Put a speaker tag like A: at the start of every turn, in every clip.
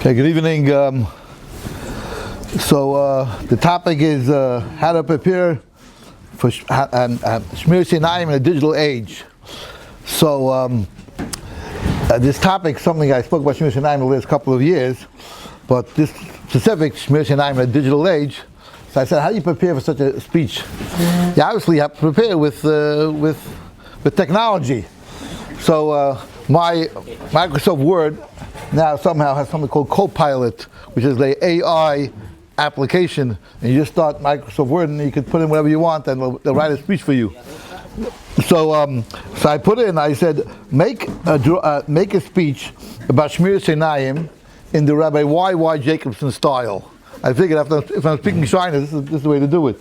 A: Okay, good evening. The topic is how to prepare for Shmiras Einayim in a digital age. This topic is something I spoke about Shmiras Einayim the last couple of years, but this specific Shmiras Einayim in a digital age. So I said, how do you prepare for such a speech? You obviously have to prepare with technology. So my Microsoft Word now somehow has something called Copilot, which is the AI application, and you just start Microsoft Word and you can put in whatever you want and they'll write a speech for you. So I put in, I said, make a speech about Shmiras Einayim in the Rabbi Y. Jacobson style. I figured if I'm speaking China, this is the way to do it.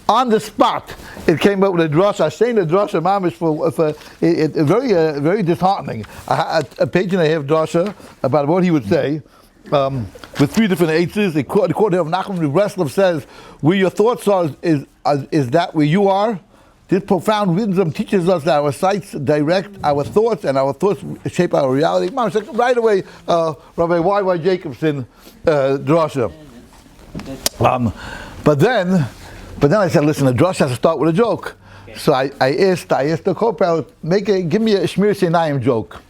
A: On the spot, it came up with a drasha. I saying the drasha mamish for very disheartening. I had a page and a half drasha about what he would say, with three different eitzes. The quote of Nachman Breslov says, "Where your thoughts are is that where you are." This profound wisdom teaches us that our sights direct our thoughts, and our thoughts shape our reality. Right away, Rabbi Y. Jacobson drasha. But then I said, listen, the drush has to start with a joke. Okay. So I asked the co-pilot, give me a Shmiras Einayim joke.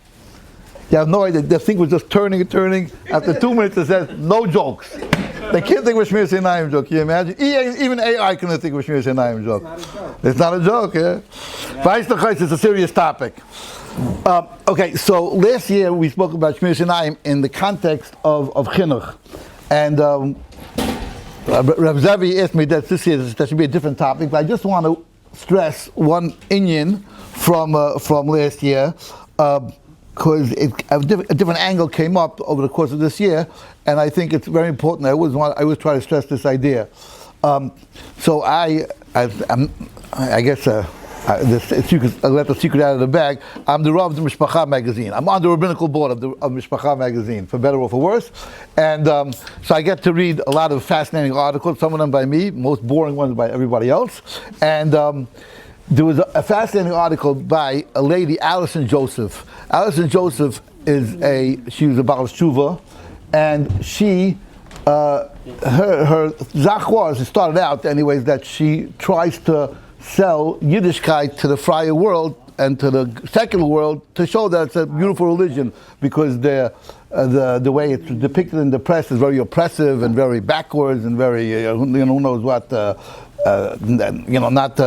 A: You have no idea. The thing was just turning. After 2 minutes, it says, no jokes. They can't think of a Shmiras Einayim joke. Can you imagine? Even AI couldn't think of a Shmiras Einayim joke. It's not a joke, yeah? Bais Medrash Ohr, it's a serious topic. Okay, so last year we spoke about Shmiras Einayim in the context of chinuch. And Rabbi asked me that this year that should be a different topic, but I just want to stress one inyan from last year, because a different angle came up over the course of this year, and I think it's very important. I always try to stress this idea. So I guess. I let the secret out of the bag. I'm the Rav of the Mishpacha magazine. I'm on the rabbinical board of Mishpacha magazine, for better or for worse. And so I get to read a lot of fascinating articles, some of them by me, most boring ones by everybody else. And there was a fascinating article by a lady, Alison Joseph. Alison Joseph she was a Baal Tshuva, and she, her zach was, it started out anyways, that she tries to sell Yiddishkeit to the friar world and to the secular world to show that it's a beautiful religion, because the way it's depicted in the press is very oppressive and very backwards and very who knows what,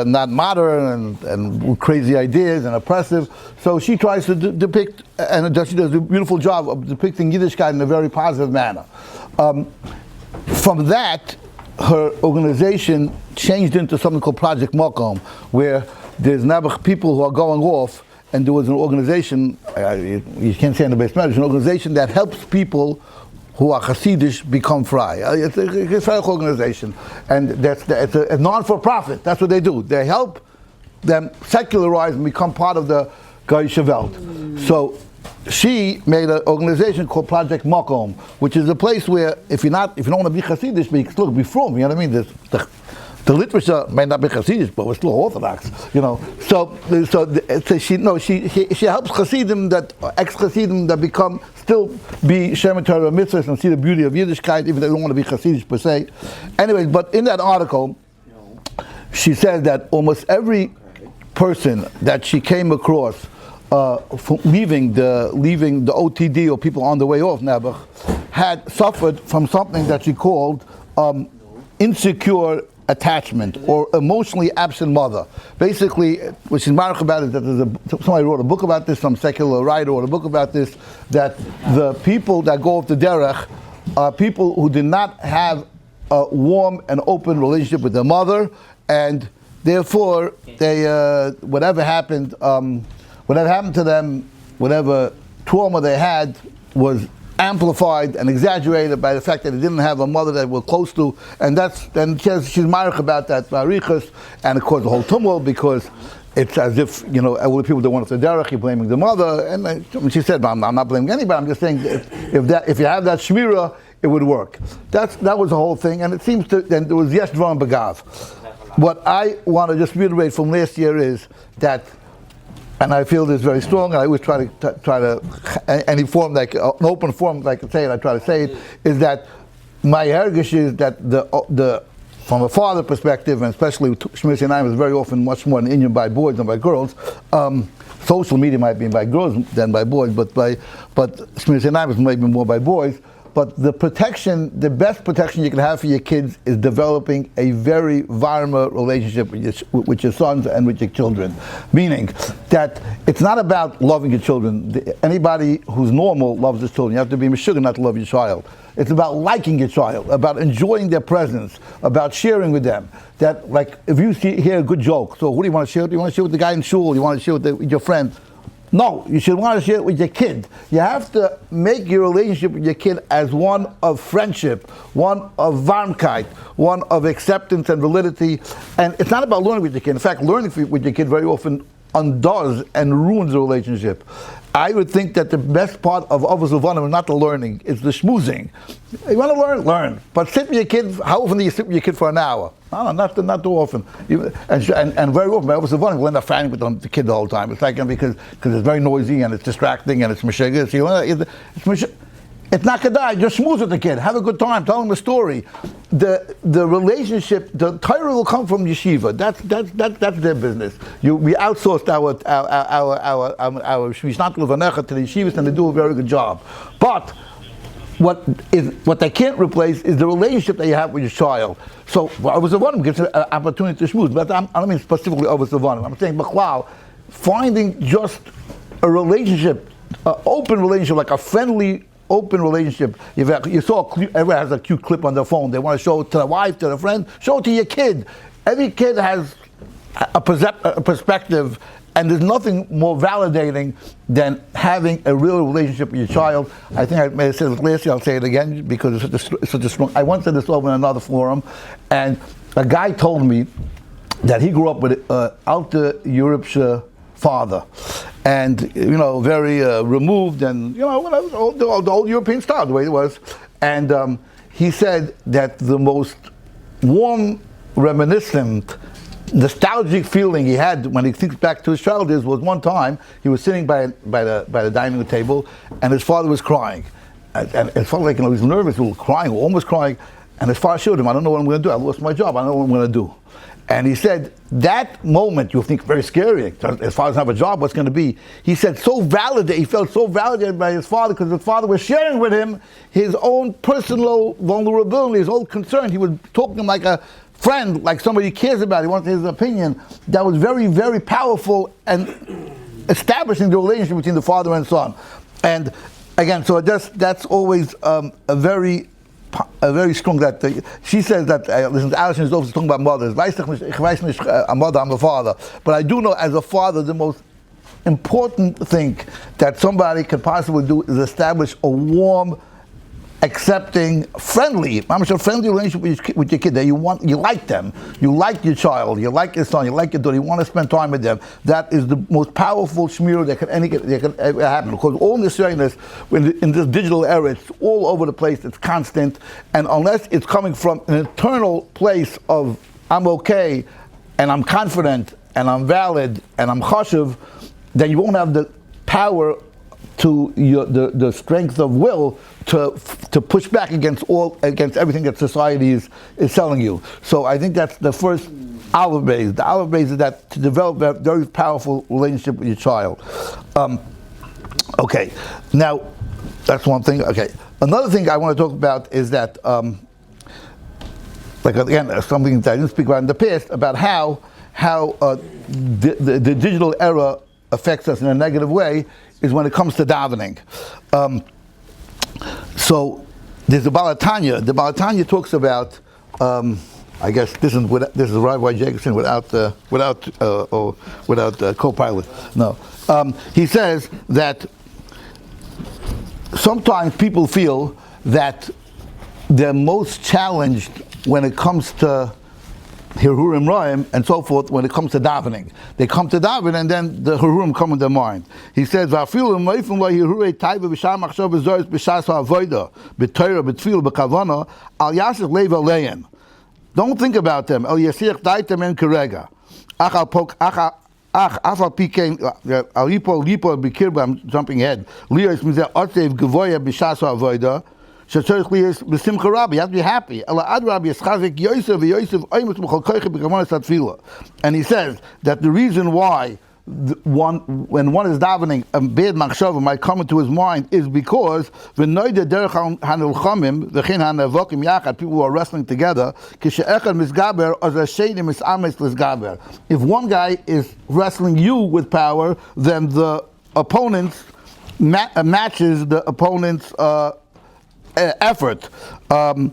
A: not modern and crazy ideas and oppressive. So she tries to depict, and she does a beautiful job of depicting Yiddishkeit in a very positive manner. From that, her organization changed into something called Project Makom, where there's Nebuch people who are going off, and there was an organization, you can't say in the Bais Medrash, an organization that helps people who are Hasidish become fry. It's a Israeli organization, and it's a non-for-profit. That's what they do. They help them secularize and become part of the Goyishe Welt. So she made an organization called Project Makom, which is a place where if you don't want to be Hasidish, but you can still be from, you know what I mean? The literature may not be Hasidish, but we're still Orthodox, you know. So she helps Hasidim, ex-Hasidim that still be Shem Torah mitzvahs and see the beauty of Yiddishkeit, even though they don't want to be Hasidish per se. Anyways, but in that article, she said that almost every person that she came across leaving the OTD, or people on the way off Nebuch, had suffered from something that she called insecure attachment, or emotionally absent mother. Basically, what she's marked about is that somebody wrote a book about this, some secular writer wrote a book about this, that the people that go off the derech are people who did not have a warm and open relationship with their mother, and therefore they whatever happened to them, whatever trauma they had, was amplified and exaggerated by the fact that they didn't have a mother that were close to, and she's married about that Marichas, and it caused a whole tumult, because it's as if, all the people that went to the derech, you're blaming the mother, and she said, I'm not blaming anybody, I'm just saying if you have that shmira, it would work. That was the whole thing, and it seems then there was yes drum begav. What I want to just reiterate from last year is that and I feel this very strong. I always try to any form, like an open form, like I say it. I try to say it is that my hergish is that the from a father perspective, and especially Shmiras Einayim is very often much more an Indian by boys than by girls. Social media might be by girls than by boys, but Shmiras Einayim is maybe more by boys. But the best protection you can have for your kids is developing a very varma relationship with your sons and with your children. Meaning that it's not about loving your children. Anybody who's normal loves his children. You have to be meshuggah not to love your child. It's about liking your child, about enjoying their presence, about sharing with them. That, like, if you hear a good joke, so who do you want to share with? You want to share with the guy in shul? You want to share with your friend? No, you should want to share it with your kid. You have to make your relationship with your kid as one of friendship, one of varmkeit, one of acceptance and validity. And it's not about learning with your kid. In fact, learning with your kid very often undoes and ruins the relationship. I would think that the best part of Avos Levanim is not the learning, it's the schmoozing. You want to learn. But sit with your kid, how often do you sit with your kid for an hour? No, not too often. And very often, Avos Levanim will end up fighting with the kid the whole time. It's like, because it's very noisy and it's distracting and it's meshegah. So it's not kedai, just schmooze with the kid. Have a good time, tell him a story. The relationship, the Torah will come from yeshiva. That's their business. We outsourced our Shmishnat Levanecha to the yeshivas, and they do a very good job. But what they can't replace is the relationship that you have with your child. So Avos Levanim gives an opportunity to schmooze, but I don't mean specifically Avos Levanim. I'm saying B'chlal, finding just a relationship, an open relationship, like a friendly, open relationship. You saw everyone has a cute clip on their phone. They want to show it to their wife, to their friend. Show it to your kid. Every kid has a perspective, and there's nothing more validating than having a real relationship with your child. I think I may have said it last year. I'll say it again because it's such a strong. I once said this over in another forum, and a guy told me that he grew up with Alta European father, and very removed, and the old European style, the way it was. And he said that the most warm, reminiscent, nostalgic feeling he had when he thinks back to his childhood was one time he was sitting by the dining room table, and his father was crying, and his father, he was nervous, he was crying, almost crying, and his father showed him, I don't know what I'm going to do. I lost my job. I don't know what I'm going to do. And he said, that moment, you think very scary. His father doesn't have a job, what's going to be? He said, he felt so validated by his father, because his father was sharing with him his own personal vulnerability, his own concern. He was talking to him like a friend, like somebody he cares about. He wants his opinion. That was very, very powerful and establishing the relationship between the father and son. And again, so that's always a very strong, that she says that, listen, Alison is also talking about mothers. I'm a mother, I'm a father. But I do know, as a father, the most important thing that somebody can possibly do is establish a warm, accepting, friendly relationship with your kid. That you like them, you like your child, you like your son, you like your daughter, you want to spend time with them. That is the most powerful shmira that can ever happen. Because all this seriousness, in this digital era, it's all over the place, it's constant, and unless it's coming from an internal place of I'm okay, and I'm confident, and I'm valid, and I'm chashuv, then you won't have the power to the strength of will to push back against everything that society is telling you. So I think that's the first olive base. The olive base is that to develop a very powerful relationship with your child. Okay, now that's one thing. Okay, another thing I want to talk about is that, like again, something that I didn't speak about in the past, about how the digital era affects us in a negative way, is when it comes to davening. So there's the Balatanya. The Balatanya talks about, I guess this is Rabbi Jacobson without co-pilot. No, he says that sometimes people feel that they're most challenged when it comes to Hirurim Ra'im and so forth, when it comes to davening. They come to daven and then the Hirurim come in their mind. He says, don't think about them. Ach, afal pikein lipo bikirba. I'm jumping ahead. Liyos mizeh otzev gevoya b'shas ha'avoda. Shetzorich liyos b'simcha rabbi. You have to be happy. Ela ad rabbi yischazik Yosef v'Yosef oimus b'chol koiche b'kavonas hatfila. And he says that the reason why when one is davening, a bad machshava might come into his mind is because people who are wrestling together. If one guy is wrestling you with power, then the opponent matches the opponent's effort. So when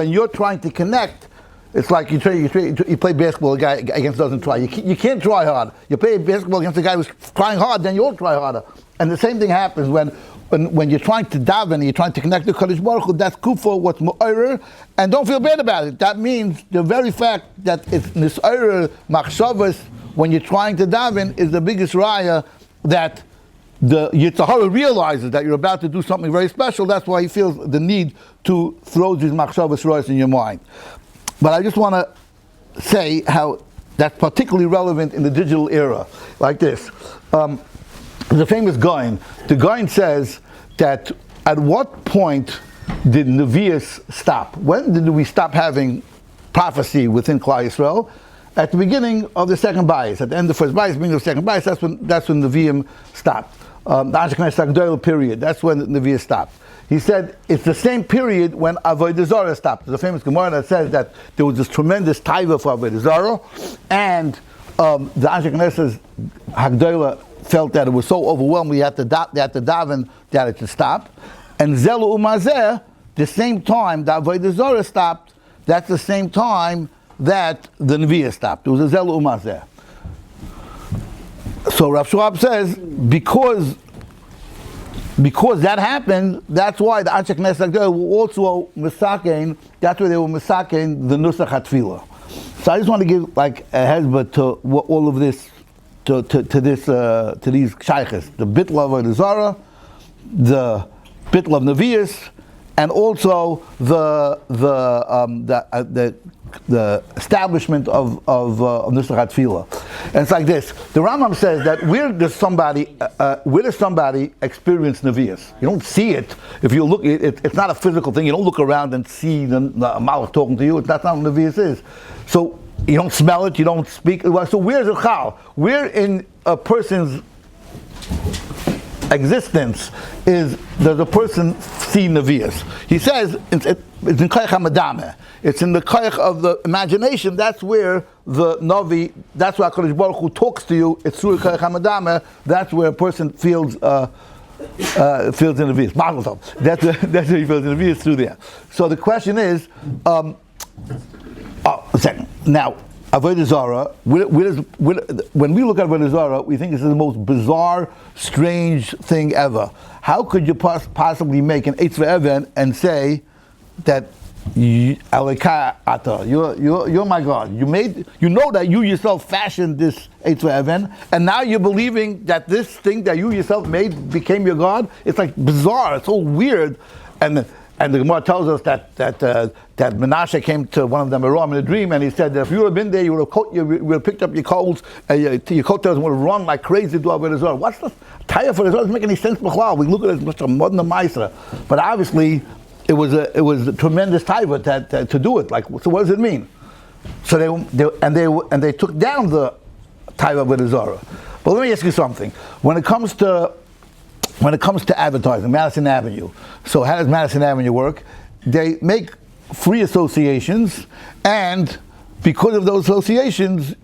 A: you're trying to connect, it's like you play basketball, a guy against doesn't try. You can't try hard. You play basketball against a guy who's trying hard, then you'll try harder. And the same thing happens when you're trying to daven and you're trying to connect to Kadosh Baruch Hu. That's kufa, what's mu'ayrer, and don't feel bad about it. That means the very fact that it's nis'ayrer machshavas when you're trying to daven is the biggest raya that the Yetzer Hara realizes that you're about to do something very special. That's why he feels the need to throw these machshavas rayas in your mind. But I just want to say how that's particularly relevant in the digital era, like this. The famous Gaon. The Gaon says that at what point did Nevi'us stop? When did we stop having prophecy within Klal Yisrael? At the beginning of the second Bais. At the end of the first Bais, beginning of the second Bais, that's when Nevi'im stopped. The Anshe Knesset Agdoil period, that's when Nevi'us stopped. He said it's the same period when Avodah Zarah stopped. There's a famous Gemara that says that there was this tremendous taiva for Avodah Zarah, and the Anshe Knesset Agdoil felt that it was so overwhelming, they had to daven that it should stop. And Zelu Umazeh, the same time that Avodah Zarah stopped, that's the same time that the Nevi'ah stopped. It was a Zelu Umazeh. So Rav Schwab says, because that happened, that's why the Anshe Knesset were also misakein, that's why they were misakein the Nusach HaTfilah. So I just want to give like a hezbollah to all of this, to these shaykhs, the bitl of Avodah Zarah, the bitl of Nevi'us, and also the establishment of Nusach HaTfilah. And it's like this. The Rambam says that where does somebody experience Nevi'us? You don't see it. If you look, it's not a physical thing. You don't look around and see the Malach talking to you. That's not what Nevi'us is. So you don't smell it. You don't speak. So where's it chal? Where in a person's existence does a person see Nevi'us? He says it's in koyach hamadameh. It's in the koyach of the imagination. That's where the Navi, that's where HaKadosh Baruch Hu talks to you. It's through koyach hamadameh. That's where a person feels in Nevi'us. That's where he feels in Nevi'us, through there. So the question is, a second. Now, Avodah Zarah, when we look at Avodah Zarah, we think this is the most bizarre, strange thing ever. How could you possibly make an Eitz Ve'even and say that Alekah Ata, you're my God. You know that you yourself fashioned this Eitz Ve'even, and now you're believing that this thing that you yourself made became your God? It's like bizarre. It's so weird, and the Gemara tells us that Menashe came to one of them in a dream, and he said that if you would have been there, you would have picked up your coats, your coattails, and would have run like crazy to Avodah Zarah. What's the tire for this? It doesn't make any sense. We look at it as much a modern Maisa, but obviously it was a tremendous taiva to do it. Like, so what does it mean? So they took down the taiva of Avodah Zarah. But let me ask you something. When it comes to advertising, Madison Avenue. So how does Madison Avenue work? They make free associations, and because of those associations,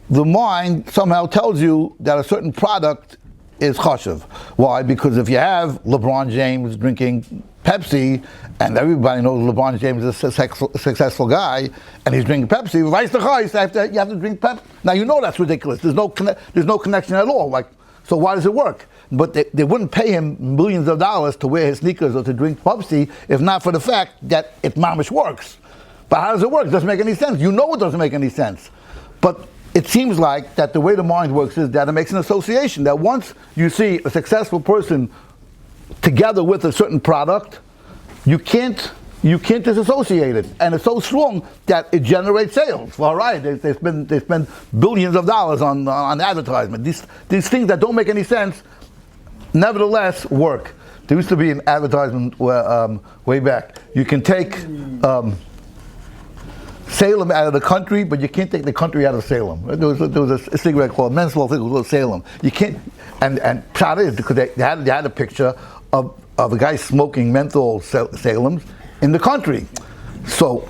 A: the mind somehow tells you that a certain product is chashuv. Why? Because if you have LeBron James drinking Pepsi, and everybody knows LeBron James is a successful guy, and he's drinking Pepsi, vice versa, you have to drink Pepsi. Now you know that's ridiculous. There's no connection at all. Like, so why does it work? But they wouldn't pay him millions of dollars to wear his sneakers or to drink Pepsi if not for the fact that it mamish works. But how does it work? It doesn't make any sense. You know it doesn't make any sense. But it seems like that the way the mind works is that it makes an association, that once you see a successful person together with a certain product, you can't disassociate it, and it's so strong that it generates sales. Well, right, they spend billions of dollars on advertisement. These things that don't make any sense, nevertheless, work. There used to be an advertisement way back. You can take Salem out of the country, but you can't take the country out of Salem. There was a cigarette called Men's Health, it was Salem. You can't, and Pshat is because they had a picture of a guy smoking menthol Salems in the country. So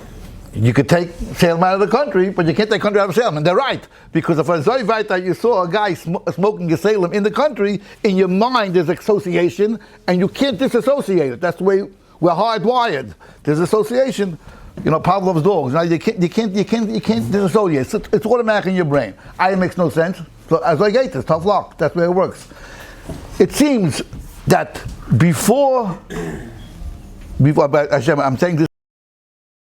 A: you could take Salem out of the country, but you can't take country out of Salem. And they're right, because if a Zoyvaita you saw a guy smoking a Salem in the country, in your mind there's association, and you can't disassociate it. That's the way we're hardwired. There's association. Pavlov's dogs. Now you can't disassociate. It's automatic in your brain. It makes no sense. So as I get this, tough luck. That's the way it works. It seems that before I'm saying this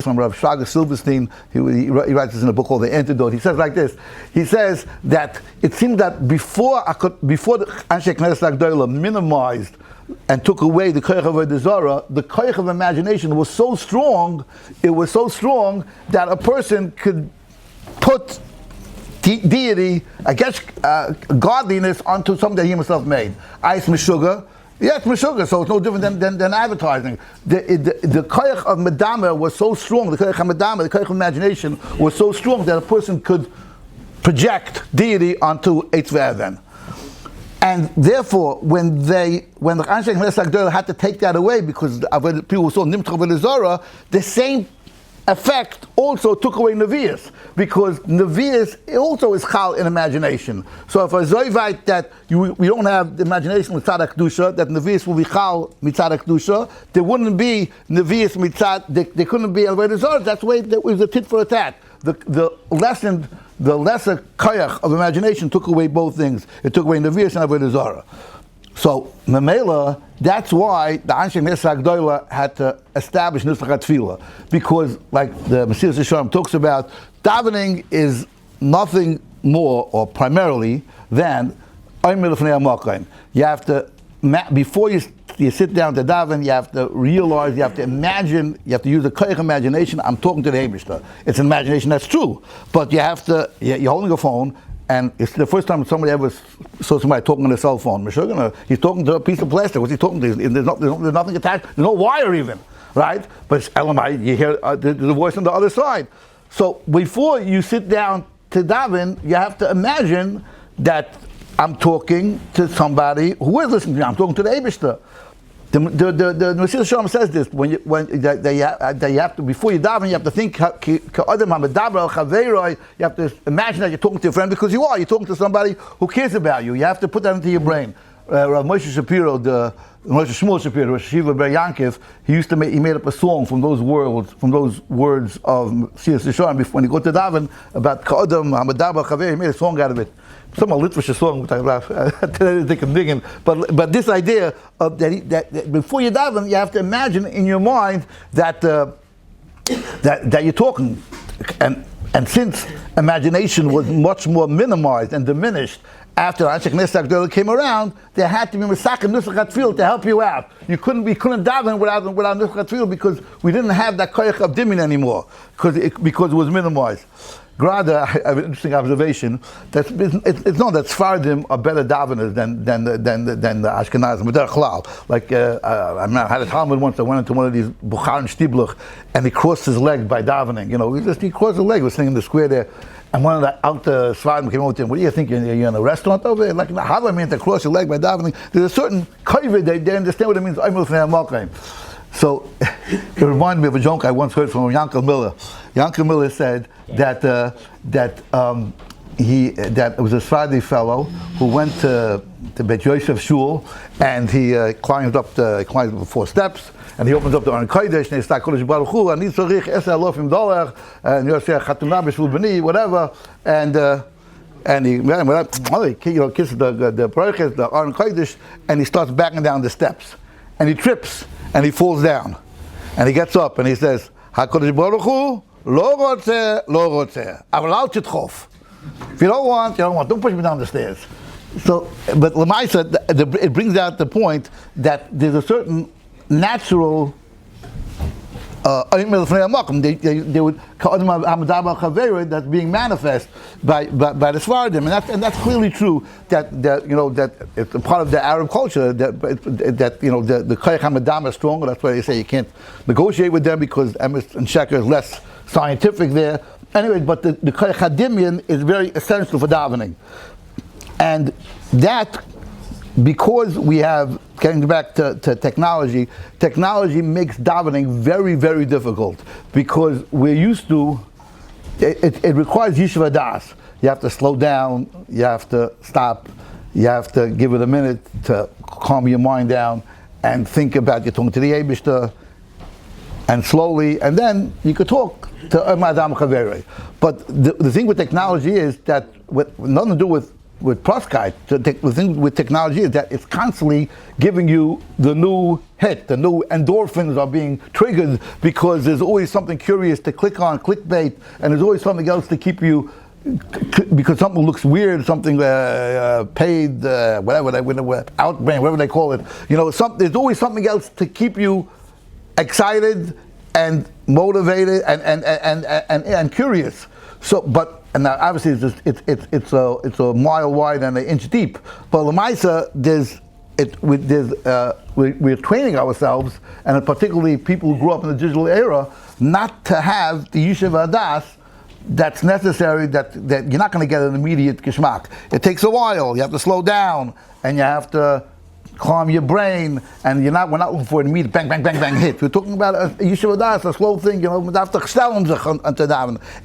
A: from Rav Shraga Silverstein. He writes this in a book called The Antidote. He says like this. He says that it seemed that before the Anshe Knesset Agdola minimized and took away the koich of Avodah Zarah, the koich of imagination was so strong. It was so strong that a person could put deity, godliness onto something that he himself made. Ice Meshuggah. Yes, Meshuggah, so it's no different than advertising. The koich of Medama was so strong, the koich of Medama, the koich of imagination was so strong that a person could project deity onto Eitz Ve'aven. And therefore, when the Anshe Knesset Agdola had to take that away because people saw Nimtzach Avodah Zarah, the same effect also took away Nevi'us, because Nevi'us also is chal in imagination. So if a zoyvite that we don't have the imagination mitzad Kedusha, that Nevi'us will be chal mitzad Kedusha, there wouldn't be Nevi'us mitzad, there couldn't be Avodah Zarah. That's the way that was a tit for a tat. The lesser koyach of imagination took away both things. It took away Nevi'us and Avodah Zarah. So, Memela, that's why the Anshe Knesset Agdola had to establish Nusach HaTfilah. Because, like the Mesilas Yesharim talks about, davening is nothing more, or primarily, than Omer Lefnei HaMakayim. You have to, before you sit down to daven, you have to realize, you have to imagine, you have to use a koyach imagination. I'm talking to the Eibishter. It's an imagination, that's true. But you have to, you're holding a phone, and it's the first time somebody ever saw somebody talking on a cell phone. He's talking to a piece of plastic. What's he talking to? There's nothing attached. There's no wire even, right? But it's LMI. You hear the voice on the other side. So before you sit down to daven, you have to imagine that I'm talking to somebody who is listening to me. I'm talking to the Eibishter. The Mesilas Yesharim says this that you have to, before you daven, you have to think you have to imagine that you're talking to a friend, because you're talking to somebody who cares about you. You have to put that into your brain. Rav Moshe Shapiro, the Moshe Shmuel Shapiro, Rosh Hashiva Ber Yankiv, he made up a song from those words of Mesilas Yesharim when he go to daven about Ka'odam Hamadaber Chaver. He made a song out of it. Some Litvish song, which I didn't think of digging. But this idea of that before you daven, you have to imagine in your mind that you're talking, and since imagination was much more minimized and diminished after Anshe Knesset Agdola came around, there had to be Mesach and Nusach HaTfilah to help you out. We couldn't daven without Nusach HaTfilah, because we didn't have that koyach of dimin anymore, because it was minimized. Grada, I have an interesting observation. It's known that Sfardim are better daveners than the Ashkenazim. But they're chlal. Like I had a Talmud once. I went into one of these Bukhar and Shtibluch, and he crossed his leg by davening. He crossed his leg. He was sitting in the square there, and one of the out Sfardim came over to him. What do you think? You're in a restaurant over there? Like, how do I mean to cross your leg by davening? There's a certain kovid. They understand what it means. So it reminded me of a joke I once heard from Yankel Miller. Yankel Miller said that it was a Sephardi fellow who went to Bet Yosef Shul, and he climbed up the 4 steps, and he opens up the Aron Kodesh, and he starts Kodesh Baruch Hu, and Nitzorich $10,000 and Yosef Chatuna B'Shvul B'ni, whatever, and he kisses the Baruch, the Aron Kodesh, and he starts backing down the steps, and he trips, and he falls down, and he gets up, and he says, HaKodesh Baruch Hu, lo rotzeh, aval al titchof. If you don't want, don't push me down the stairs. So, but Lamaisa, it brings out the point that there's a certain natural they would that's being manifest by the Sephardim, and that's clearly true. That it's a part of the Arab culture that the Koyach Hamadam is stronger. That's why they say you can't negotiate with them because Emes and Sheker is less scientific there. Anyway, but the Koyach Hadimian is very essential for davening, and that. Because we have, getting back to technology makes davening very, very difficult because we're used to, it requires Yishuv Das. You have to slow down, you have to stop, you have to give it a minute to calm your mind down and think about your tongue to the Eibishter, and slowly, and then you could talk to Madam Chavere. But the thing with technology is that, with nothing to do with Proskite, the thing with technology is that it's constantly giving you the new hit, the new endorphins are being triggered because there's always something curious to click on, clickbait, and there's always something else to keep you, because something looks weird, something paid, whatever, outbrain, whatever they call it. There's always something else to keep you excited and motivated and curious. So, but and now obviously it's a mile wide and an inch deep. But Lamaisa, we're training ourselves, and particularly people who grew up in the digital era, not to have the Yishuv Hadas that's necessary. That you're not going to get an immediate geschmack. It takes a while. You have to slow down, and you have to calm your brain, and we're not looking for an immediate bang, bang, bang, bang hit. We're talking about a Yishuv Hadas, a slow thing, and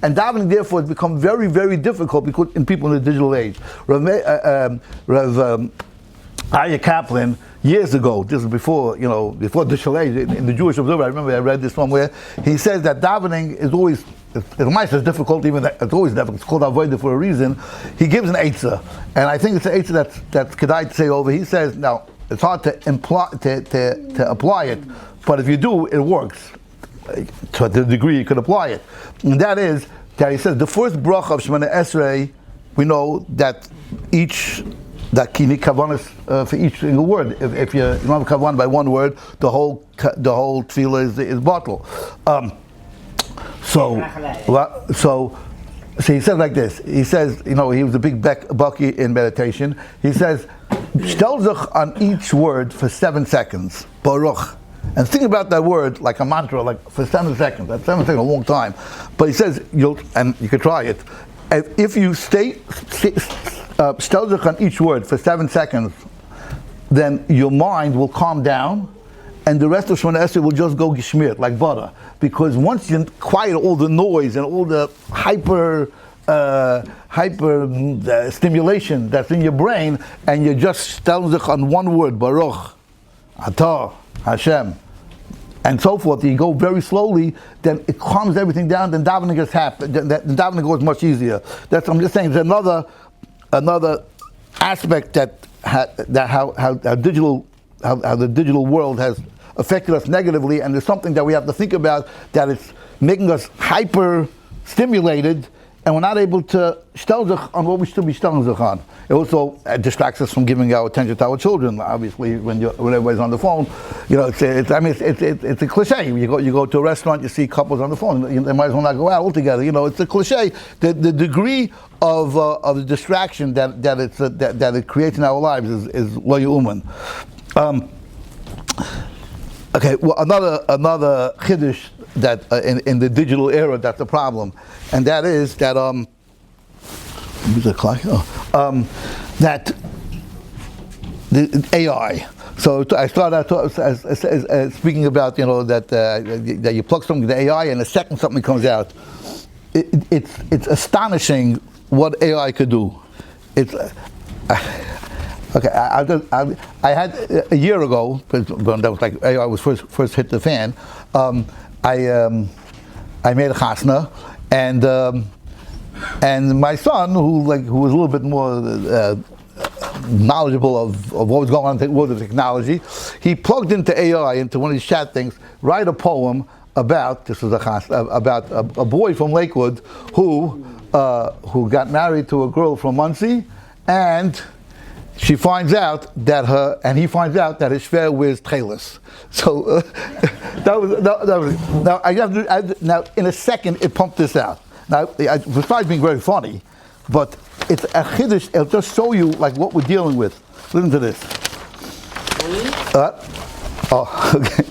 A: davening therefore has become very, very difficult because in people in the digital age. Rav Arya Kaplan, years ago, this is before the digital age, in the Jewish Observer, I remember I read this somewhere, he says that davening is always, it's difficult, even it's always difficult. It's called avodah for a reason. He gives an eitzah, and I think it's an eitzah that's kedai to say over. He says, now it's hard to apply it, but if you do, it works to the degree you could apply it. And that is that he says the first bracha of Shemana Esrei, we know that you need kavanas for each single word. If you don't have kavan by one word, the whole tefillah is bottle. So he says like this. He says, he was a big bucky in meditation. He says, "Shtel zich on each word for 7 seconds, Baruch." And think about that word like a mantra, like for 7 seconds. That's 7 seconds, a long time. But he says, you could try it. If you stay shtel zich on each word for 7 seconds, then your mind will calm down, and the rest of Shemana Esrei will just go geschmiert, like butter. Because once you quiet all the noise and all the hyper stimulation that's in your brain, and you just shtel zich on one word, Baruch, Atah, Hashem, and so forth, you go very slowly, then it calms everything down, then davening gets happy, then davening goes much easier. I'm just saying, there's another aspect how the digital world has affected us negatively, and there's something that we have to think about, that it's making us hyper stimulated, and we're not able to shtel zich on what we should be shtel zich on. It also distracts us from giving our attention to our children. Obviously, when everybody's on the phone, it's a cliche. You go to a restaurant, you see couples on the phone. They might as well not go out altogether. It's a cliche. The degree of the distraction that it creates in our lives is lo yu'uman. Okay, well, another chiddush that in the digital era, that's a problem, and that is that that the AI. So I started out as speaking about that you plug something to the AI, and the second something comes out, it's astonishing what AI could do. It's okay. I had a year ago, when that was like AI was first hit the fan. I made a chasna, and my son, who was a little bit more knowledgeable of what was going on in the world of technology, he plugged into AI, into one of these chat things, write a poem about a boy from Lakewood who got married to a girl from Muncie, and she finds out that he finds out that his shver wears tchelis. So that was now I have to, now in a second it pumped this out. Now besides being very funny, but it's a chiddush. It'll just show you like what we're dealing with. Listen to this. Okay.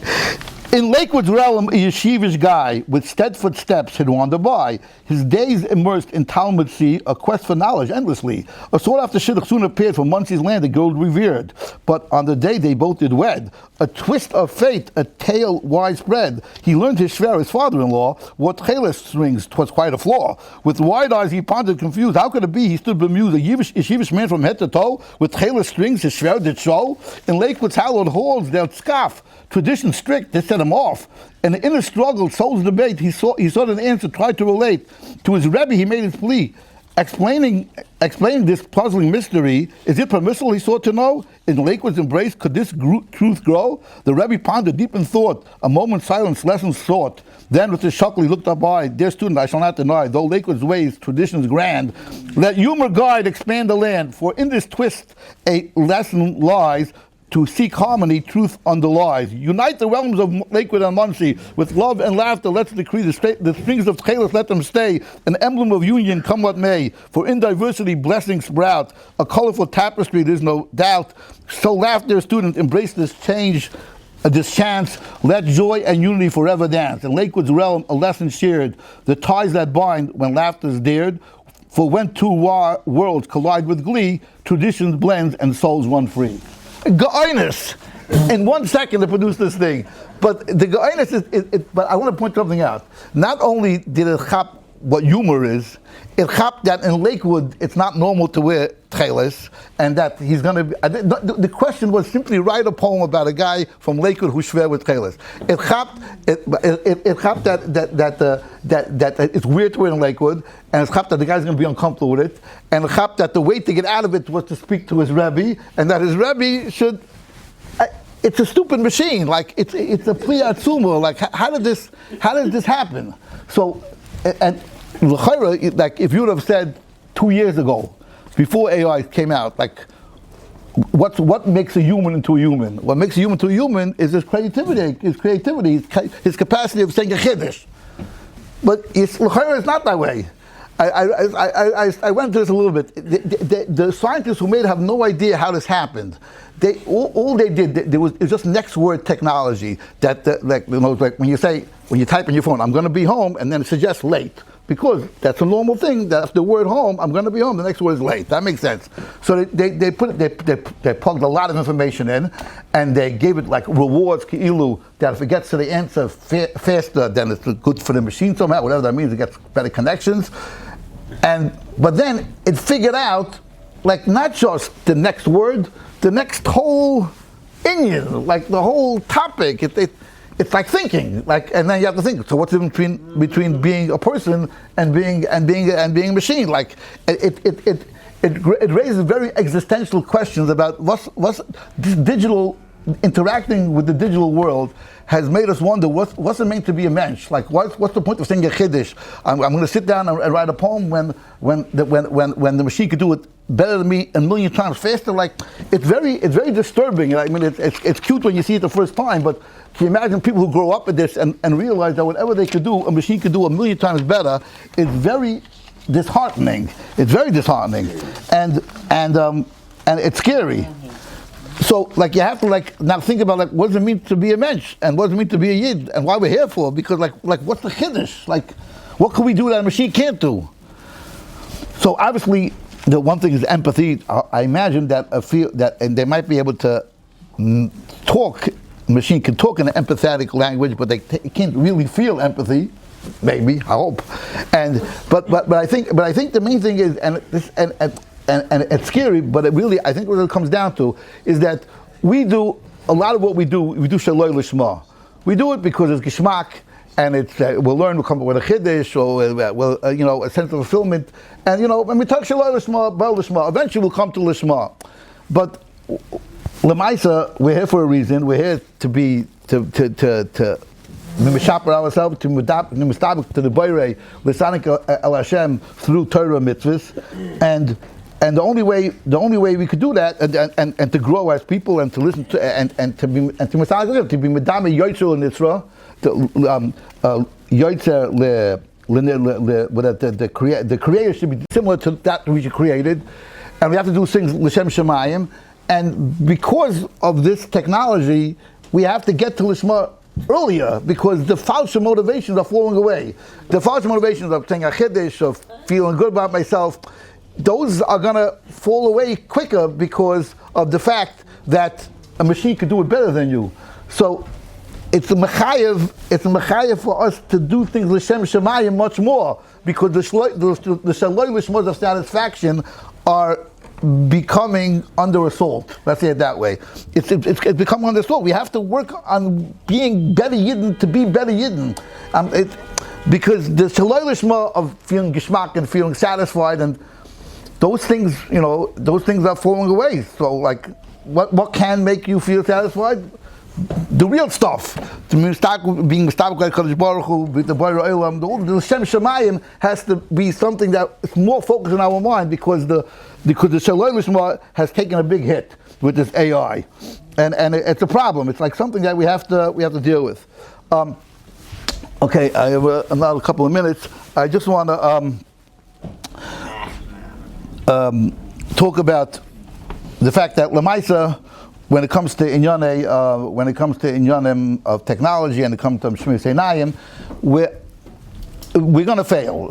A: In Lakewood's realm, a yeshivish guy with steadfast steps had wandered by, his days immersed in Talmud sea, a quest for knowledge endlessly. A sought after shidduch soon appeared from Munsey's land, the gold revered. But on the day they both did wed, a twist of fate, a tale widespread. He learned his shver, his father-in-law, what chelis strings, 'twas quite a flaw. With wide eyes he pondered confused, how could it be? He stood bemused, a yeshivish man from head to toe, with chelis strings his shver did show. In Lakewood's hallowed halls they'll scoff, tradition strict, they set him off. In the inner struggle, soul's debate, he sought an answer, tried to relate. To his Rabbi he made his plea, explaining this puzzling mystery. Is it permissible, he sought to know? In Lakewood's embrace, could this truth grow? The Rabbi pondered deep in thought, a moment's silence, lessons sought. Then with his chuckle he looked up by, dear student, I shall not deny, though Lakewood's ways, traditions grand, let humor guide, expand the land, for in this twist a lesson lies, to seek harmony, truth underlies. Unite the realms of Lakewood and Muncie with love and laughter. Let's decree the strings of tchelis, let them stay. An emblem of union, come what may. For in diversity, blessings sprout. A colorful tapestry, there's no doubt. So laugh, dear student, embrace this change, this chance. Let joy and unity forever dance. In Lakewood's realm, a lesson shared. The ties that bind when laughter's dared. For when two worlds collide with glee, traditions blend and souls run free. Ga'inus, in 1 second to produce this thing, but the Ga'inus is but I want to point something out. Not only did it chap what humor is, it chap that in Lakewood it's not normal to wear tchelis, and that he's going to be, the question was simply write a poem about a guy from Lakewood who shver with tchelis. It chap that it's weird to wear in Lakewood, and it's chap that the guy's going to be uncomfortable with it, and it chap that the way to get out of it was to speak to his Rabbi, and that his Rabbi should. It's a stupid machine. Like it's a pli atzuma. Like how did this happen? So, and like if you would have said 2 years ago, before AI came out, like what makes a human into a human? What makes a human into a human is his creativity, his capacity of saying a chiddush. But it's not that way. I went into this a little bit. The scientists who made it have no idea how this happened. All they did, it was just next word technology. Like when you type in your phone, I'm going to be home, and then it suggests late. Because that's a normal thing, that after the word home, I'm going to be home, the next word is late. That makes sense. So they plugged a lot of information in, and they gave it like rewards, ki'ilu, that if it gets to the answer faster, then it's good for the machine somehow, whatever that means, it gets better connections. But then it figured out, like not just the next word, the next whole inyan, like the whole topic. It's like thinking, and then you have to think. So what's the difference between being a person and being a machine? Like it raises very existential questions about what's this digital interacting with the digital world has made us wonder what's it meant to be a mensch? Like what's the point of saying a chiddush? I'm going to sit down and write a poem when the machine could do it better than me a million times faster. Like it's very disturbing. I mean it's cute when you see it the first time, but can you imagine people who grow up with this and realize that whatever they could do, a machine could do a million times better? It's very disheartening. It's very disheartening, and it's scary. So, like, you have to now think about what does it mean to be a mensch, and what does it mean to be a yid, and why we're here for? Because like what's the chiddush? Like, what can we do that a machine can't do? So obviously, the one thing is empathy. I imagine that and they might be able to talk. A machine can talk in an empathetic language, but they can't really feel empathy. Maybe, I hope. But I think the main thing is, and it's scary, but it really, I think what it comes down to is that we do a lot of what we do shaloi lishma. We do it because it's gishmak, and it's we'll learn, we'll come up with a chiddush, or a sense of fulfillment, and when we talk shaloi lishma, bal lishma, eventually we'll come to lishma. But Lemaisa, we're here for a reason. We're here to be to mishaper ourselves, to mistabik to the Bayrei, lisanik el Hashem through Torah mitzvahs, and And the only way we could do that, and to grow as people, and to listen to, and to be medame yoitzer l'nitzra, yoitzer the creator should be similar to that which he created, and we have to do things l'shem shemayim. And because of this technology, we have to get to Lishma earlier, because the false motivations are falling away. The false motivations of saying a chiddush, of feeling good about myself, those are going to fall away quicker because of the fact that a machine could do it better than you. So it's a mechayev for us to do things l'shem shemayim much more, because the shaloi lishmos of satisfaction are becoming under assault. Let's say it that way. It's becoming under assault. We have to work on being better yidden to be better yidden. Because the shaloi lishma of feeling geschmack and feeling satisfied, and those things, those things are falling away. So, like, what can make you feel satisfied? The real stuff. Being mistabek like Kadosh Baruch Hu, with the Bais Olam, the Shem Shemayim has to be something that is more focused in our mind, because the Shalom Lishma has taken a big hit with this AI, and it's a problem. It's like something that we have to deal with. Okay, I have another couple of minutes. I just want to talk about the fact that Lamaisa, when it comes to inyanim of technology, and it comes to Shmiras Einayim, we're going to fail.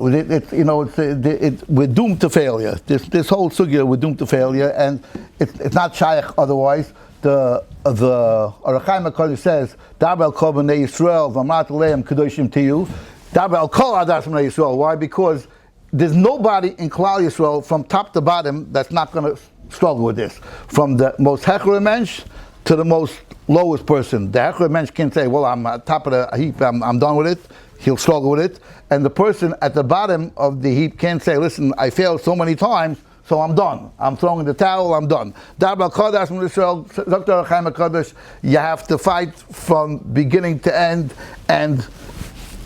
A: We're doomed to failure. This whole sugya, we're doomed to failure, and it's not shaykh otherwise. The Ohr Chaim says, "Dabel kol b'nei Yisrael v'amat aleim kadoshim tiyu." Dabel kol adas b'nei Yisrael. Why? Because there's nobody in Klal Yisrael from top to bottom that's not going to struggle with this. From the most hechler mensch to the most lowest person. The hechler mensch can say, "Well, I'm at top of the heap. I'm done with it." He'll struggle with it. And the person at the bottom of the heap can say, "Listen, I failed so many times, so I'm done. I'm throwing the towel. I'm done." You have to fight from beginning to end, and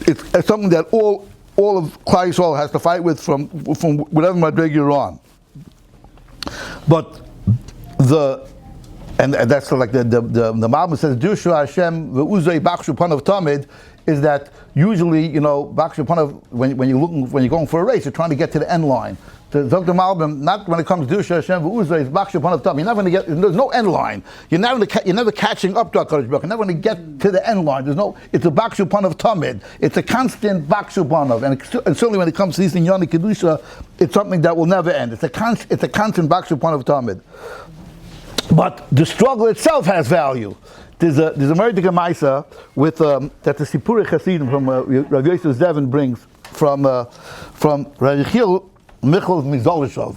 A: it's something that all of Klal Yisrael has to fight with from whatever Madrig you're on. But and that's like the Malbim says, Dushu Hashem v'uzay bakshu panav tamid, is that usually, bakshu panav, when you're going for a race, you're trying to get to the end line. The Dr. Malbim, not when it comes to Dushu Hashem v'uzay, is bakshu panav tamid. You're not going to get, there's no end line. You're never catching up to HaKadosh Baruch Hu. You're never going to get to the end line. It's a bakshu panav tamid. It's a constant bakshu panav, and certainly when it comes to these inyani kedusha, it's something that will never end. It's a constant bakshu panav tamid. But the struggle itself has value. There's a Meridik Maisa with that the Sipurei Chasidim from Rabbi Yosef Zevin brings from Rabbi Michal Mizolishov,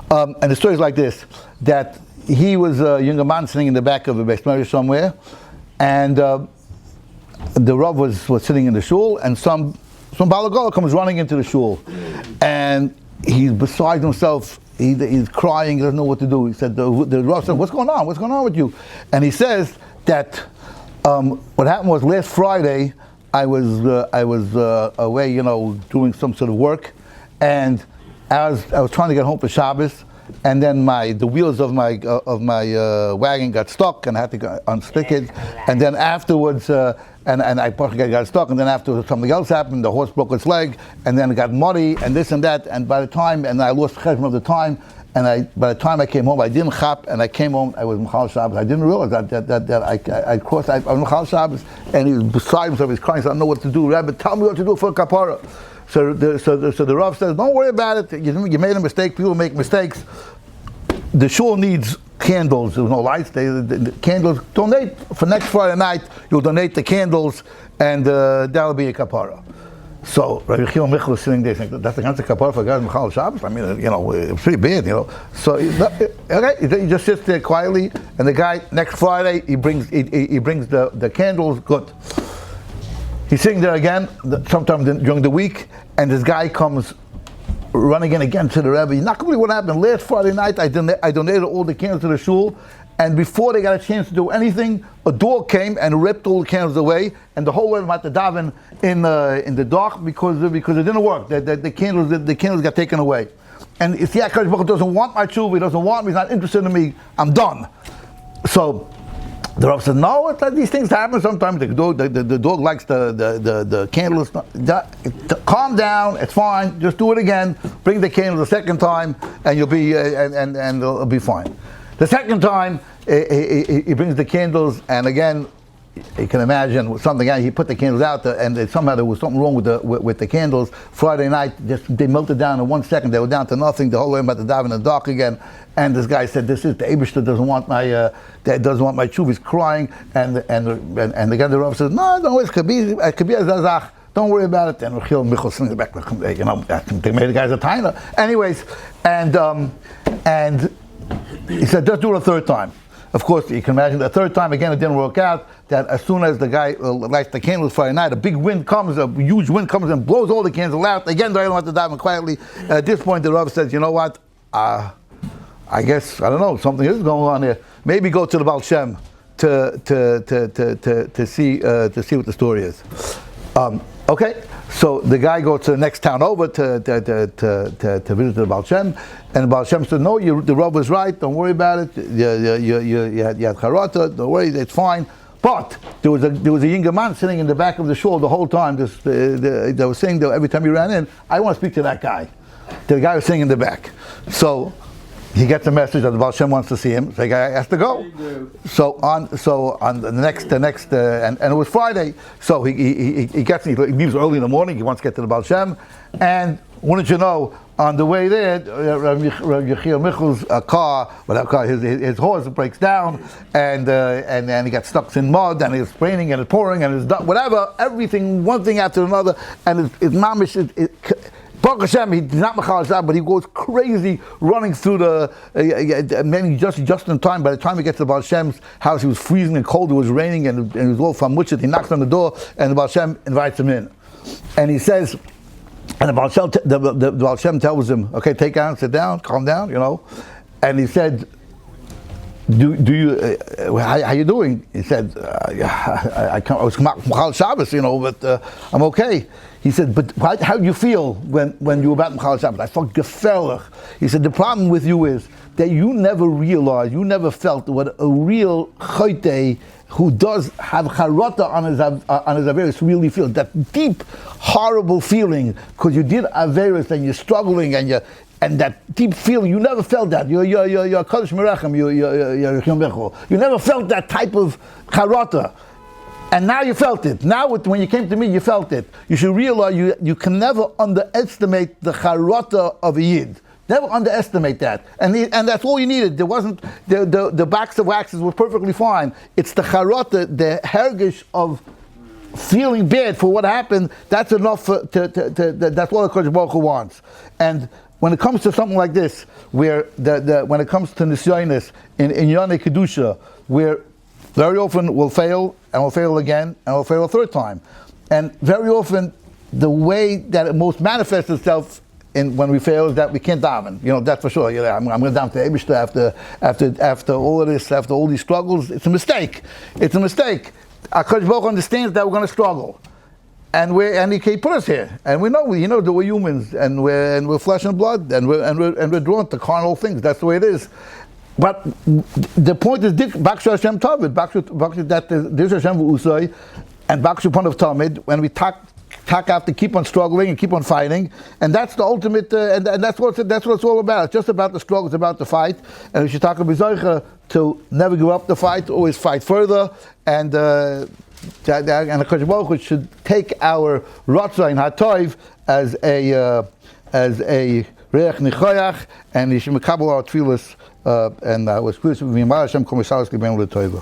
A: and the story is like this: that he was a younger man sitting in the back of a Bais Medrash somewhere, and the Rav was sitting in the shul, and some Balagola comes running into the shul, and he's beside himself. He's crying. He doesn't know what to do. He said, the Rav said, "What's going on? What's going on with you?" And he says that what happened was last Friday I was away, doing some sort of work, and I was trying to get home for Shabbos, and then the wheels of my wagon got stuck, and I had to unstick it, and then afterwards. And I partially got stuck, and then afterwards something else happened. The horse broke its leg, and then it got muddy, and this and that. And by the time, I lost track of the time. And by the time I came home, I didn't chap, and I came home. I was Mechal Shabbos. I didn't realize that I crossed. I was Mechal Shabbos, and he was beside himself. He's crying. So I don't know what to do. Rabbi, tell me what to do for a kapara. So the Rav says, "Don't worry about it. You made a mistake. People make mistakes. The shul needs candles. There's no lights. The candles. Donate for next Friday night. You'll donate the candles, and that'll be a kapara." So Rabbi Michal is sitting there saying, "That's the kind of kapara for guys Mechal Shabbos. I mean, it's pretty bad, So he just sits there quietly, and the guy next Friday he brings the candles. Good. He's sitting there again, sometime during the week, and this guy comes running in again to the Rebbe. You're not going to believe what happened. Last Friday night, I donated all the candles to the shul, and before they got a chance to do anything, a dog came and ripped all the candles away, and the whole Rebbe had to daven in the dark because it didn't work. The candles got taken away." and if the HaKadosh Baruch Hu doesn't want my tshuva, he doesn't want me, he's not interested in me, I'm done. So the Rav said, no, it's like these things happen sometimes. The dog likes the candles. Calm down, it's fine. Just do it again. Bring the candle the second time, and you'll be and it'll be fine. The second time, he brings the candles, and again, you can imagine something. He put the candles out, and somehow there was something wrong with the candles. Friday night, they melted down in 1 second. They were down to nothing. The whole way about to dive in the dark again. And this guy said, "This is the Eibishter doesn't want my tshuva." He's crying, and the guy the Rav says, "No, it could be a zazach. Don't worry about it." And Michal slings it back. They made the guys a taina. Anyways, and he said, "Just do it a third time." Of course, you can imagine the third time again it didn't work out. That as soon as the guy lights the candles Friday night, a big wind comes, a huge wind comes and blows all the candles out. Again, they don't want to dive in quietly. At this point, the Rav says, "You know what? I guess I don't know. Something is going on here. Maybe go to the Baal Shem to see what the story is." Okay, so the guy goes to the next town over to visit the Baal Shem, and the Baal Shem said, "No, the Rav was right. Don't worry about it. You had charata. Don't worry, it's fine." But there was a younger man sitting in the back of the shul the whole time. They were saying that every time he ran in, "I want to speak to that guy." The guy was sitting in the back, so he gets a message that the Baal Shem wants to see him. So the guy has to go. So on the next, and it was Friday. So he leaves early in the morning. He wants to get to the Baal Shem, and wouldn't you know, on the way there, Rabbi Yechiel Michel's car, his horse breaks down, and he gets stuck in mud, and it's raining, and it's pouring, and it's whatever, everything, one thing after another, and it's mamish. Baruch Hashem, he's not Machal Shabbat, but he goes crazy running through maybe just in time. By the time he gets to the Baal Shem's house, he was freezing and cold, it was raining, and he was all from Muchit. He knocks on the door, and the Baal Shem invites him in. And he says, and the Baal Shem tells him, "Okay, take down, sit down, calm down, And he said, "Do you? How you doing?" He said, "I was Machal Shabbos, but I'm okay." He said, "But how do you feel when you were about Machal Shabbos?" I felt gefellich. He said, "The problem with you is that you never realized, you never felt what a real chote who does have charata on his averis really feels. That deep, horrible feeling because you did averis and you're struggling and that deep feeling, you never felt that. You're Kodesh Merachem, you never felt that type of charata. And now you felt it. Now when you came to me, you felt it. You should realize you can never underestimate the charata of a yid. Never underestimate that. And that's all you needed. There wasn't, the backs of waxes were perfectly fine. It's the charata, the hergish of feeling bad for what happened. That's enough that's all the Kodesh Baruch Hu wants. And when it comes to something like this, where when it comes to nisyonis in Yonei Kedusha, where very often we'll fail, and we'll fail again, and we'll fail a third time. And very often, the way that it most manifests itself when we fail is that we can't daven. That's for sure. I'm going to daven to Eibishter after all of this, after all these struggles. It's a mistake. It's a mistake. HaKadosh Baruch Hu understands that we're going to struggle. And He put us here. And we know, that we're humans, and we're flesh and blood, and we're drawn to carnal things. That's the way it is. But the point is, Bakshu Hashem Tavid, Bakshu that there's Hashem Usay, and Bakshu Pon of Tamid, when we have to keep on struggling and keep on fighting, and that's the ultimate, and that's what it's all about. It's just about the struggle, it's about the fight, and we should talk about Zoicha to never give up the fight, always fight further, and the Kodesh Baruch Hu should take our Ratzain HaToiv as a Reach Nichoyach, and he should mekabel our tefillas. And I was curious with me, Hashem, Komisaris, Gebenu L'Toiva.